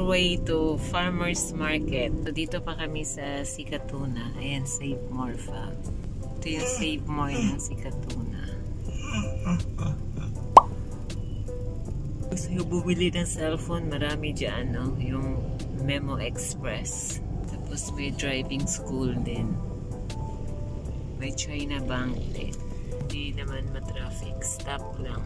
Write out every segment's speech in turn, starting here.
way to Farmers Market. So, dito pa kami sa Sikatuna. Ayan, Save More Fam. Ito yung Save More ng Sikatuna. Gusto yung bumili ng cellphone, marami dyan, no? Yung Memo Express. Tapos may driving school din. May China Bank din. Hindi naman matraffic. Stop lang.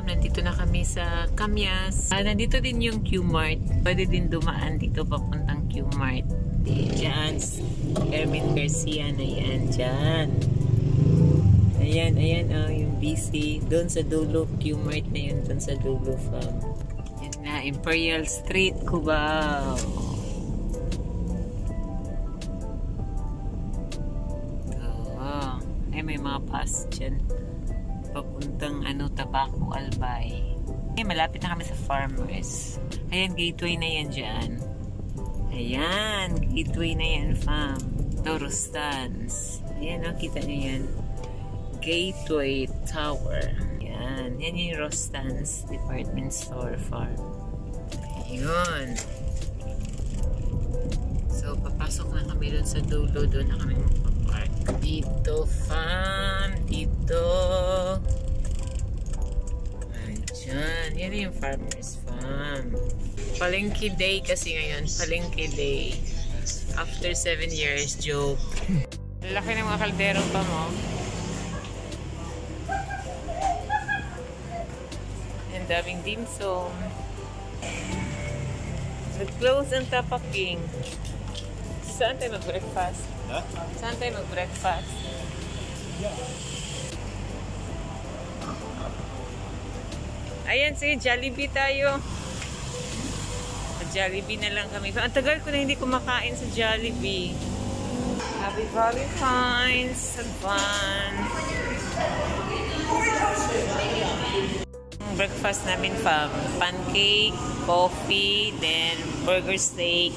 Nandito na kami sa Camyas. Nandito din yung Q-Mart. Pwede din dumaan dito papuntang Q-Mart. Diyan. Ermin Garcia na yan. Diyan. Ayan, ayan. Yung BC. Doon sa dulo. Q-Mart na yun. Doon sa dulo, fam. Yan na. Imperial Street, Cubao. Ay, may mga pass dyan. Papuntang Tabaco, Albay. Ay, malapit na kami sa Farmers. Ayan, gateway na yan dyan. Ayan, gateway na yan, fam. Torostans. Ayan, kita nyo yan. Gateway Tower. Ayan, yan yung Rostans Department Store Farm. Ayun. So, papasok na kami dun sa dulo. Doon na kami magpapark. Dito, fam. Dito. Ayan. Yan yung Farmers Farm. Palengke Day kasi ngayon. Palengke Day. After 7 years. Joke. Laki ng mga kaldero pa mo. Ang daming dimsum. Nag-close ang Tapaking. Saan tayo mag-breakfast? Huh? Saan tayo mag-breakfast? Ayan, sige, Jollibee tayo. Jollibee na lang kami. Ang tagal ko na hindi kumakain sa Jollibee. Happy Valentine's! Fun! Breakfast namin, fam. Pancake, coffee, then burger steak,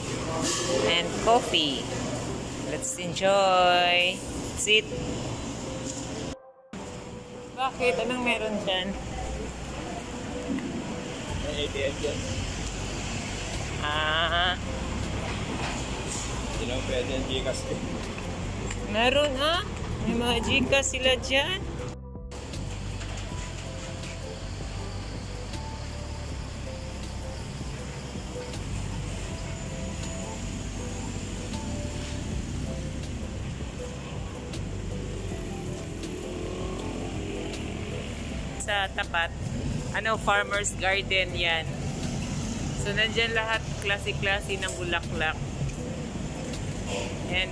and coffee. Let's enjoy. Sit. Bakit? Anong meron dyan? May ATM dyan. Hindi naman pwede yung Gcash ko. Meron may mga Gcash sila dyan. Sa tapat, Farmer's Garden yan. So, nandyan lahat klase-klase ng bulaklak. Yan,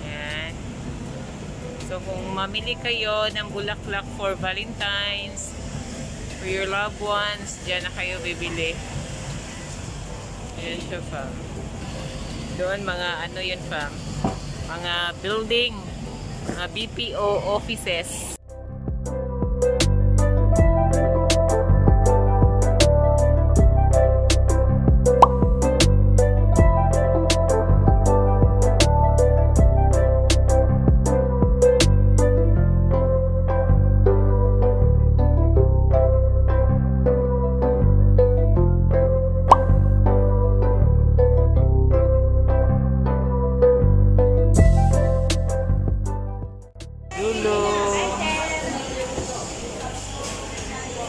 Yan. So, kung mamili kayo ng bulaklak for Valentine's, for your loved ones, dyan na kayo bibili. Ayan siya, fam. Doon, mga yun, fam. Mga building. Mga BPO offices.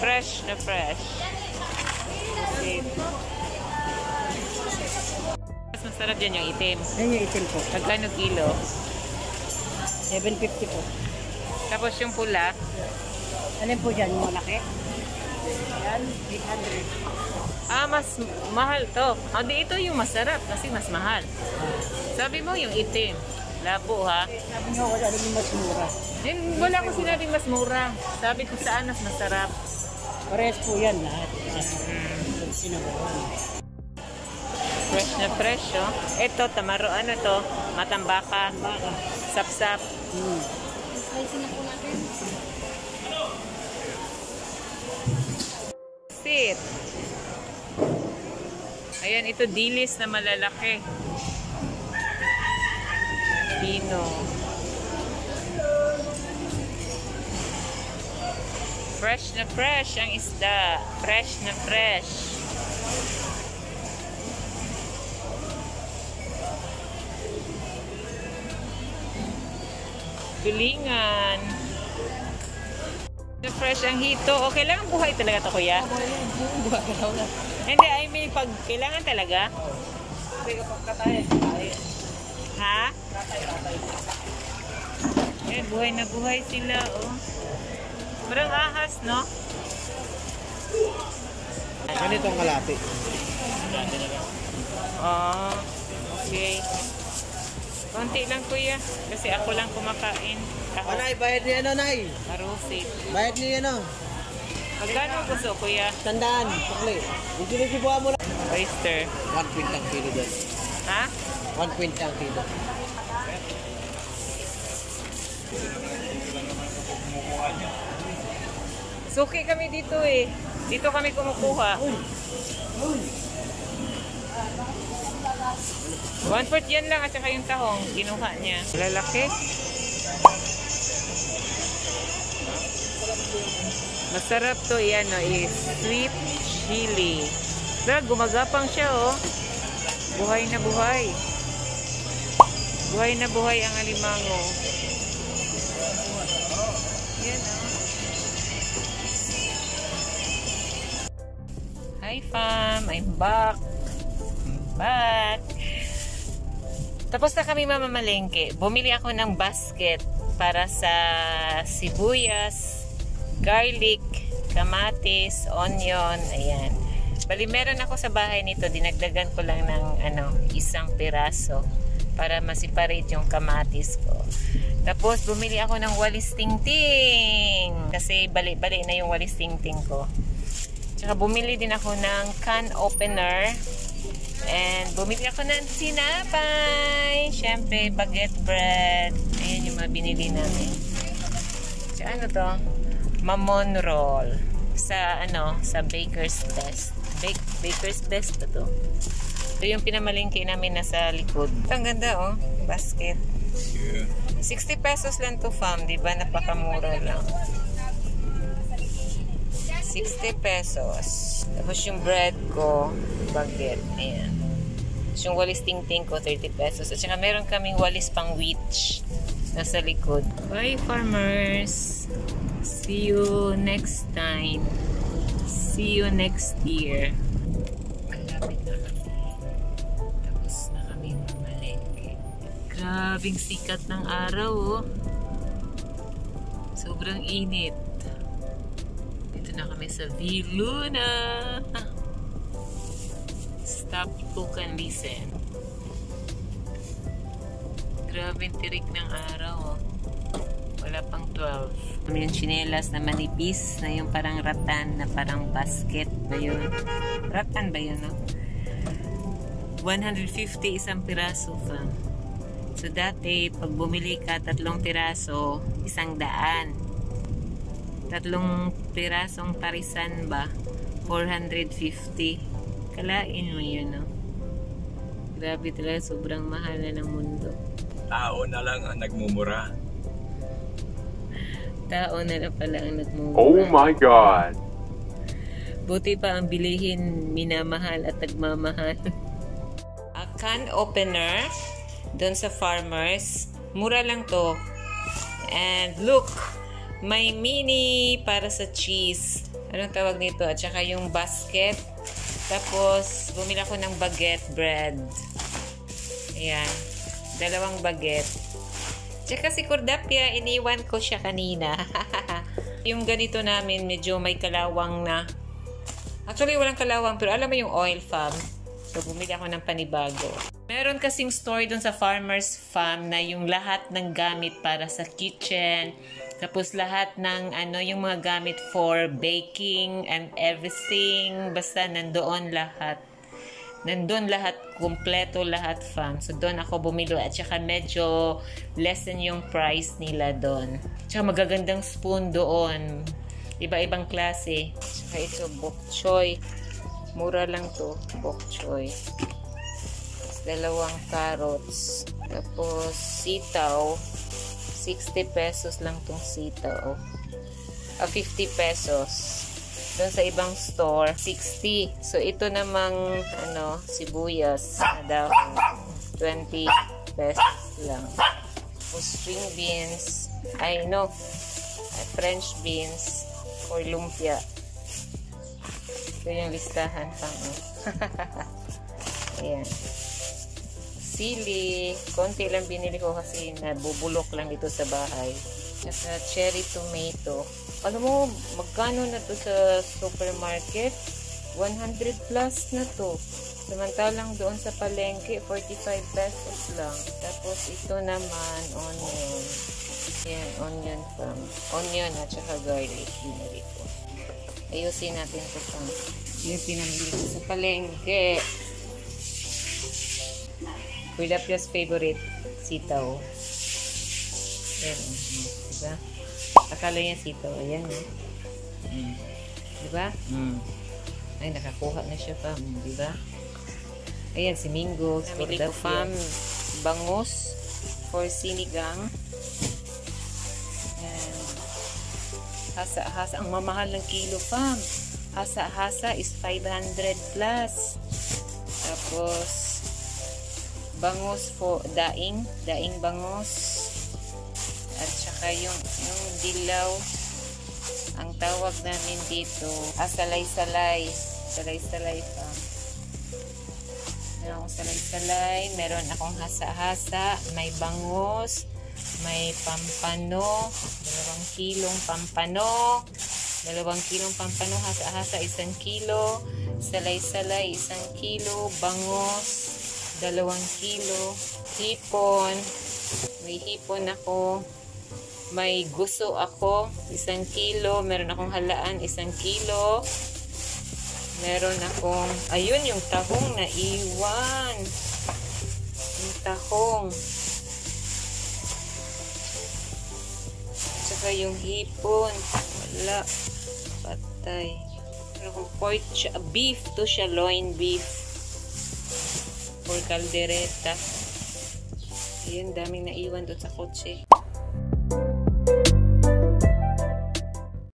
Fresh na fresh. Okay. Mas masarap dyan yung itim. Yan yung itim po. Magkano kilo? 750 po. Tapos yung pula? Alin po dyan? Yung malaki? Yan, 800. Mas mahal to. Hindi, ito yung masarap kasi mas mahal. Sabi mo yung itim. Labo, ha? Sabi nyo, wala rin yung mas mura. Wala ko sinabing mas mura. Sabi ko saan mas masarap. Parehas po yan lahat. Sinabawan. Fresh na fresh, oh. Ito, tamaro, to? Matambaka. Sapsap. Slice na po natin. Sit. Ayan, ito dilis na malalaki. Pino. Fresh na fresh ang isda. Fresh na fresh. Tulingan. Na fresh ang hito. O, kailangan buhay talaga to, kuya? Hindi, I mean, pag kailangan talaga? Ha? Eh, buhay na buhay sila, oh. Parang ahas, no? Ganitong kalati. Oh, okay. Konti lang, kuya. Kasi ako lang kumakain. O, Nay, bayad niya ano, Nay? Marusit. Bayad niya ano? Magkano gusto, kuya? Tandaan, sukli. Hindi nagsibuha mo lang. Oyster. 1 ang kilo doon. Ha? 1 ang kilo. Suki kami dito eh. Dito kami kumukuha. 1/4 yan lang at saka yung tahong. Kinuha niya. Lalaki. Masarap to yan o. Sweet chili. Pero gumagapang siya oh. Buhay na buhay. Buhay na buhay ang alimango. Yan oh. Hi fam, I'm back. Tapos na kami mamamalengke. Bumili ako ng basket para sa sibuyas, garlic, kamatis, onion, ayan. Bali meron ako sa bahay nito, dinagdagan ko lang ng isang piraso para ma-separate yung kamatis ko. Tapos bumili ako ng walis tingting kasi bali-bali na yung walis tingting ko. Tsaka bumili din ako ng can opener. And bumili ako ng sinapay. Siyempre, baguette bread. Ayan yung mga binili namin. So, ano to? Mamon roll. Sa, sa Baker's Best. Baker's Best to to. Ito yung pinamalingki namin nasa likod. Ito, ang ganda, oh. Basket. 60 pesos lang to, fam. Diba? Napakamura lang. 60 pesos. Tapos yung bread ko, baguette. Ayan. Tapos yung walis tingting ko, 30 pesos. At saka meron kaming walis pang witch nasa likod. Bye, farmers! See you next time. See you next year. Malapit na kami. Tapos na kami mamalengke. Grabing sikat ng araw, oh. Sobrang init. Na kami sa Viluna. Stop, look and listen. Grabe tirik ng araw, oh. Wala pang 12. Kami yung chinelas na manipis na yung parang ratan na parang basket ba yun? Ratan ba yun, no? 150 isang piraso pa. So dati pag bumili ka 3 piraso 100. 3 pirasong parisan ba? 450. Kalain mo yun, no? Grabe talaga, sobrang mahal na ng mundo. Tao na lang ang nagmumura. Tao na lang pala ang nagmumura. Oh my God! Buti pa ang bilihin minamahal at nagmamahal. A can opener doon sa farmers. Mura lang to. And look! May mini para sa cheese. Anong tawag nito? At saka yung basket. Tapos, bumili ako ng baguette bread. Ayan. 2 baguette. Tsaka si Cordapia, iniwan ko siya kanina. Yung ganito namin, medyo may kalawang na. Actually, walang kalawang. Pero alam mo yung oil farm. So, bumili ako ng panibago. Meron kasing store dun sa Farmer's Farm na yung lahat ng gamit para sa kitchen. Tapos lahat ng yung mga gamit for baking and everything. Basta nandoon lahat. Nandun lahat, kumpleto lahat, fam. So doon ako bumili at saka medyo lessen yung price nila doon. Tsaka magagandang spoon doon. Iba-ibang klase. Tsaka ito, bok choy. Mura lang to, bok choy. Tapos 2 carrots. Tapos sitaw. 60 pesos lang tong sitaw. 50 pesos. Doon sa ibang store, 60. So, ito namang, sibuyas na dahon, 20 pesos lang. O string beans, French beans, or lumpia. Ito yung listahan pang. Ayan. Sili, konti lang binili ko kasi nabubulok lang dito sa bahay. At cherry tomato. Alam mo, magkano na to sa supermarket? 100 plus na to. Samantalang doon sa palengke, 45 pesos lang. Tapos ito naman, onion. Yan, onion from. Onion at saka garlic. Binili ko. Ayusin natin ito pang. Yung pinamili ko sa palengke. Kuya Pia's favorite, sitaw. Ayan, diba? Akala niya sitaw. Ayan, diba? Ay, nakakuha na siya pa. Diba? Ayan, si Mingo. Namili ko pa bangus for sinigang. Ayan. Hasa-hasa. Ang mamahal ng kilo, fam. Hasa-hasa is 500 plus. Tapos, bangus for daing bangus. At saka yung dilaw, ang tawag namin dito, salay-salay pa. Meron akong salay-salay, meron akong hasa-hasa, may bangus, may pampano, 2 kilong pampano, hasa-hasa 1 kilo, salay-salay 1 kilo, bangus 2 kilo, hipon, may hipon ako, may guso ako 1 kilo, meron akong halaan 1 kilo, meron akong, ayun yung tahong na iwan, yung tahong, tsaka yung hipon, wala, patay. Meron akong pork, beef to siya, loin beef for caldereta. Ayun, daming naiwan doon sa kotse.